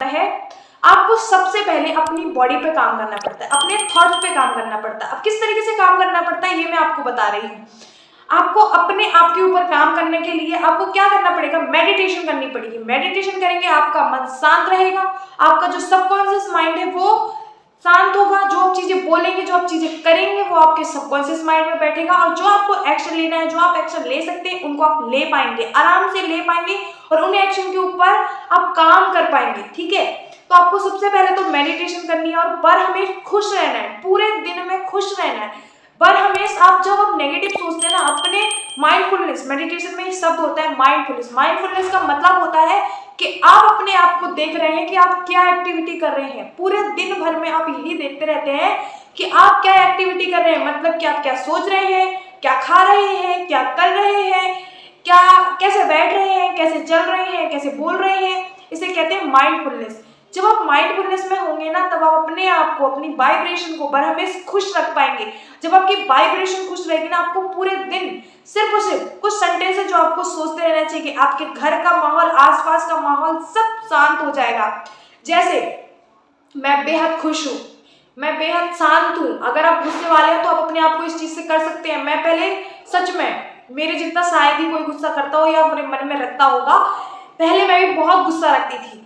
है, आपको सबसे पहले अपनी बॉडी पे काम करना पड़ता है, अपने थॉट्स पे काम करना पड़ता है। अब किस तरीके से काम करना पड़ता है ये मैं आपको बता रही हूँ। आपको अपने आप के ऊपर काम करने के लिए आपको क्या करना पड़ेगा, मेडिटेशन करनी पड़ेगी। मेडिटेशन करेंगे आपका मन शांत रहेगा, आपका जो सबकॉन्शियस माइंड है वो शांत होगा, जो आप चीजें बोलेंगे, जो आप चीजें करेंगे वो आपके सबकॉन्शियस माइंड में बैठेगा, और जो आपको एक्शन लेना है, जो आप एक्शन ले सकते हैं उनको आप ले पाएंगे, आराम से ले पाएंगे, और उन एक्शन के ऊपर आप काम कर पाएंगे। ठीक है, तो आपको सबसे पहले तो मेडिटेशन करनी है, और बर हमेशा खुश रहना है, पूरे दिन में खुश रहना है। बर हमेशा आप जब आप नेगेटिव सोचते हैं ना, अपने माइंडफुलनेस, मेडिटेशन में ही शब्द होता है माइंडफुलनेस। माइंडफुलनेस का मतलब होता है कि आप अपने आप को देख रहे हैं कि आप क्या एक्टिविटी कर रहे हैं। पूरे दिन भर में आप यही देखते रहते हैं कि आप क्या एक्टिविटी कर रहे हैं, मतलब कि आप क्या सोच रहे हैं, क्या खा रहे हैं, क्या कर रहे हैं, क्या कैसे बैठ रहे हैं, कैसे चल रहे हैं, कैसे बोल रहे हैं। इसे कहते हैं माइंडफुलनेस। जब आप माइंडफुलनेस में होंगे ना, तब आप अपने आप को, अपनी वाइब्रेशन को हमेशा खुश रख पाएंगे। जब आपकी वाइब्रेशन खुश रहेगी ना, आपको पूरे दिन सिर्फ और सिर्फ कुछ सेंटेंस है जो आपको सोचते रहना चाहिए कि आपके घर का माहौल, आसपास का माहौल सब शांत हो जाएगा। जैसे मैं बेहद खुश हूँ, मैं बेहद शांत हूँ। अगर आप गुस्से वाले हैं तो आप अपने आप को इस चीज से कर सकते हैं। मैं पहले सच में, मेरे जितना शायद ही कोई गुस्सा करता हो या अपने मन में रखता होगा, पहले मैं भी बहुत गुस्सा रखती थी,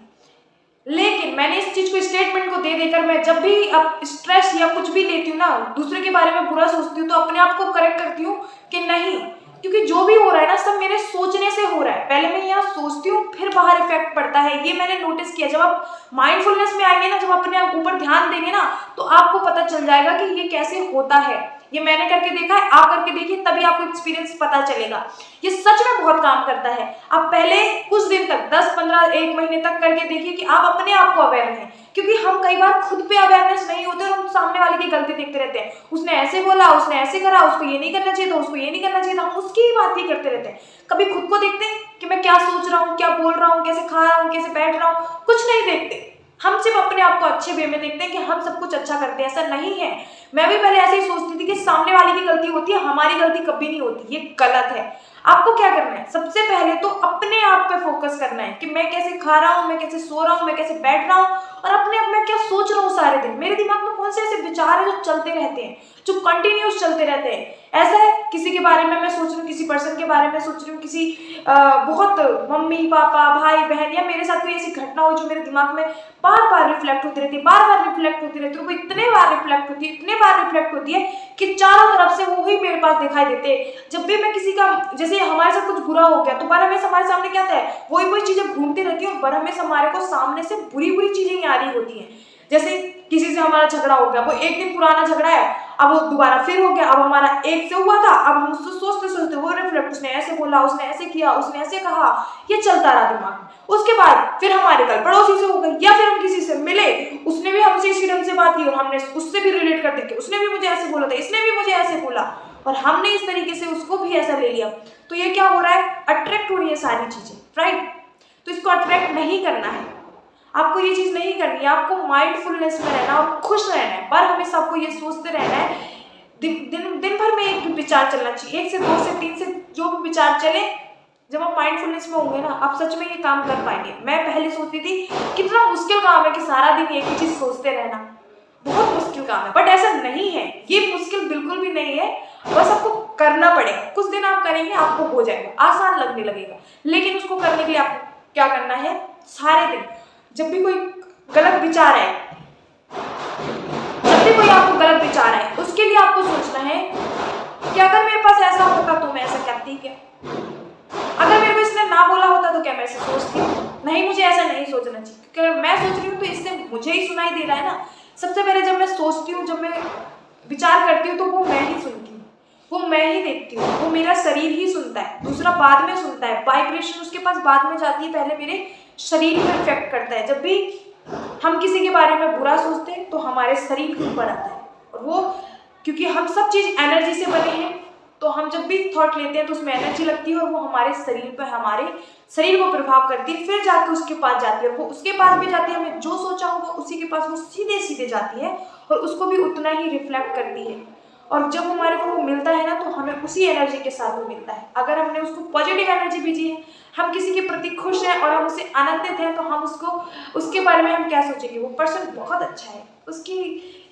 लेकिन मैंने इस चीज को, स्टेटमेंट को दे देकर, मैं जब भी अब स्ट्रेस या कुछ भी लेती हूँ ना, दूसरे के बारे में बुरा सोचती हूँ, तो अपने आप को करेक्ट करती हूँ कि नहीं, क्योंकि जो भी हो रहा है ना सब मेरे सोचने से हो रहा है। पहले मैं यहाँ सोचती हूँ, फिर बाहर इफेक्ट पड़ता है। ये मैंने नोटिस किया। जब आप माइंडफुलनेस में आएंगे ना, जब अपने ऊपर ध्यान देंगे ना, तो आपको पता चल जाएगा कि ये कैसे होता है। ये मैंने करके देखा है, आप करके देखिए, तभी आपको एक्सपीरियंस पता चलेगा। ये सच में बहुत काम करता है। आप पहले कुछ दिन तक, 10, 15, 1 महीने तक करके देखिए कि आप अपने आप को अवेयर रहें, क्योंकि हम कई बार खुद पे अवेयरनेस नहीं होते और हम सामने वाले की गलती देखते रहते हैं। उसने ऐसे बोला, उसने ऐसे करा, उसको ये नहीं करना चाहिए था, उसको ये नहीं करना चाहिए था, हम उसकी ही बात ही करते रहते हैं। कभी खुद को देखते हैं कि मैं क्या सोच रहा हूँ, क्या बोल रहा हूँ, कैसे खा रहा हूँ, कैसे बैठ रहा हूँ, कुछ नहीं देखते। हम सिर्फ अपने आप को अच्छे वे में देखते हैं कि हम सब कुछ अच्छा करते हैं। ऐसा नहीं है। मैं भी पहले ऐसे ही सोचती थी कि सामने वाले की गलती होती है, हमारी गलती कभी नहीं होती। ये गलत है। आपको क्या करना है, सबसे पहले तो अपने आप पे फोकस करना है कि मैं कैसे खा रहा हूँ, मैं कैसे सो रहा हूँ, मैं कैसे बैठ रहा हूँ, और अपने आप में क्या सोच रहा हूँ सारे दिन। मेरे दिमाग में कौन से ऐसे विचार है जो चलते रहते हैं, जो कंटिन्यूस चलते रहते हैं। ऐसा है, किसी के बारे में मैं सोच रही हूँ, किसी पर्सन के बारे में सोच रही हूँ, किसी बहुत मम्मी पापा भाई बहन, या मेरे साथ कोई ऐसी घटना हुई जो मेरे दिमाग में बार बार रिफ्लेक्ट होती रहती है, बार बार रिफ्लेक्ट होती रहती है। वो इतने बार रिफ्लेक्ट होती है, इतने बार रिफ्लेक्ट होती है कि चारों तरफ से वो ही मेरे पास दिखाई देते हैं। जब भी मैं किसी का, जैसे हमारे साथ कुछ बुरा हो गया, तो बार हमेशा हमारे सामने क्या आता है, वही चीजें घूमती रहती है, और बार हमेशा हमारे को सामने से बुरी बुरी चीजें ही आ रही होती हैं। जैसे किसी से हमारा झगड़ा हो गया, वो एक दिन पुराना झगड़ा है, अब वो दोबारा फिर हो गया, अब हमारा एक से हुआ था, अब हम उससे सोचते सोचते वो रिफ्लेक्ट, उसने ऐसे बोला, उसने ऐसे किया, उसने ऐसे कहा, ये चलता रहा दिमाग में। उसके बाद फिर हमारे कल पड़ोसी से हो गई, या फिर हम किसी से मिले, उसने भी हमसे इसी ढंग से बात की, और हमने उससे भी रिलेट कर देखे, उसने भी मुझे ऐसे बोला था, इसने भी मुझे ऐसे बोला, और हमने इस तरीके से उसको भी ऐसा ले लिया। तो ये क्या हो रहा है, अट्रैक्ट हो रही है सारी चीजें, राइट। तो इसको अट्रैक्ट नहीं करना है, आपको ये चीज नहीं करनी है। आपको माइंडफुलनेस में रहना और खुश रहना है, पर हमेशा आपको ये सोचते रहना है। दिन भर में एक विचार चलना चाहिए, 1 से 2 से 3 से जो भी विचार चले। जब आप माइंडफुलनेस में होंगे ना, आप सच में ये काम कर पाएंगे। मैं पहले सोचती थी कितना मुश्किल काम है कि सारा दिन एक ही चीज सोचते रहना, बहुत मुश्किल काम है, बट ऐसा नहीं है। ये मुश्किल बिल्कुल भी नहीं है, बस आपको करना पड़ेगा। कुछ दिन आप करेंगे, आपको हो जाएगा, आसान लगने लगेगा। लेकिन उसको करने के लिए आपको क्या करना है, सारे दिन जब भी कोई गलत विचार है, जब भी कोई आपको गलत विचार है, उसके लिए आपको सोचना है कि अगर मेरे पास ऐसा होता तो मैं ऐसा करती क्या, अगर मेरे को इसने ना बोला होता तो क्या मैं ऐसे सोचती, नहीं मुझे ऐसा नहीं सोचना चाहिए, क्योंकि अगर मैं सोच रही हूँ तो इससे मुझे ही सुनाई दे रहा है ना। सबसे पहले जब मैं सोचती हूँ, जब मैं विचार करती हूँ, तो वो मैं ही सुनती हूँ, वो मैं ही देखती हूँ, वो मेरा शरीर ही सुनता है, दूसरा बाद में सुनता है। वाइब्रेशन उसके पास बाद में जाती है, पहले मेरे शरीर पर इफेक्ट करता है। जब भी हम किसी के बारे में बुरा सोचते हैं तो हमारे शरीर के ऊपर आता है, और वो क्योंकि हम सब चीज एनर्जी से बने हैं, तो हम जब भी थॉट लेते हैं तो उसमें एनर्जी लगती है, और वो हमारे शरीर पर, हमारे शरीर को प्रभाव करती है, फिर जाके उसके पास जाती है, और वो उसके पास भी जाती है। हमें जो सोचा होगा उसी के पास वो सीधे सीधे जाती है, और उसको भी उतना ही रिफ्लेक्ट करती है। और जब हमारे को वो मिलता है ना तो हमें उसी एनर्जी के साथ वो मिलता है। अगर हमने उसको पॉजिटिव एनर्जी भेजी है, हम किसी के प्रति खुश हैं और हम उससे आनंदित हैं, तो हम उसको उसके बारे में हम क्या सोचेंगे, वो पर्सन बहुत अच्छा है, उसकी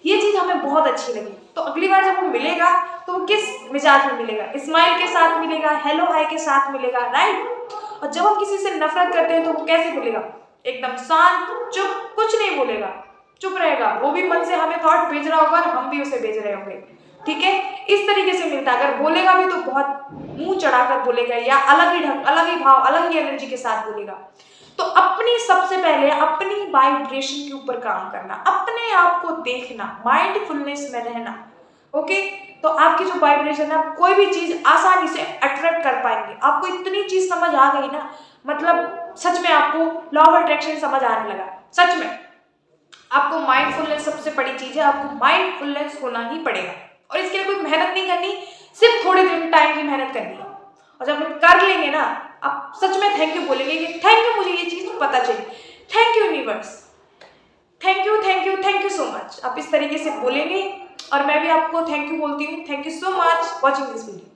ये चीज़ हमें बहुत अच्छी लगी। तो अगली बार जब वो मिलेगा तो वो किस मिजाज में मिलेगा, स्माइल के साथ मिलेगा, हेलो हाय के साथ मिलेगा, राइट। और जब हम किसी से नफरत करते हैं तो वो कैसे मिलेगा, एकदम शांत, चुप, कुछ नहीं बोलेगा, चुप रहेगा। वो भी मन से हमें थॉट भेज रहा होगा और हम भी उसे भेज रहे होंगे, ठीक है। इस तरीके से मिलता है। अगर बोलेगा भी तो बहुत मुंह चढ़ाकर बोलेगा, या अलग ही ढंग, अलग ही भाव, अलग ही एनर्जी के साथ बोलेगा। तो अपनी सबसे पहले अपनी वाइब्रेशन के ऊपर काम करना, अपने आप को देखना, माइंडफुलनेस में रहना, ओके। तो आपकी जो वाइब्रेशन है, आप कोई भी चीज आसानी से अट्रैक्ट कर पाएंगे। आपको इतनी चीज समझ आ गई ना, मतलब सच में आपको लॉ ऑफ अट्रैक्शन समझ आने लगा, सच में। आपको माइंडफुलनेस सबसे बड़ी चीज है, आपको माइंडफुलनेस होना ही पड़ेगा। और इसके लिए कोई मेहनत नहीं करनी, सिर्फ थोड़े दिन टाइम की मेहनत करनी है। और जब आप कर लेंगे ना, आप सच में थैंक यू बोलेंगे कि थैंक यू, मुझे ये चीज पता चली, thank you universe, thank you thank you thank you so much. आप इस तरीके से बोलेंगे और मैं भी आपको थैंक यू बोलती हूँ। Thank you so much watching this video.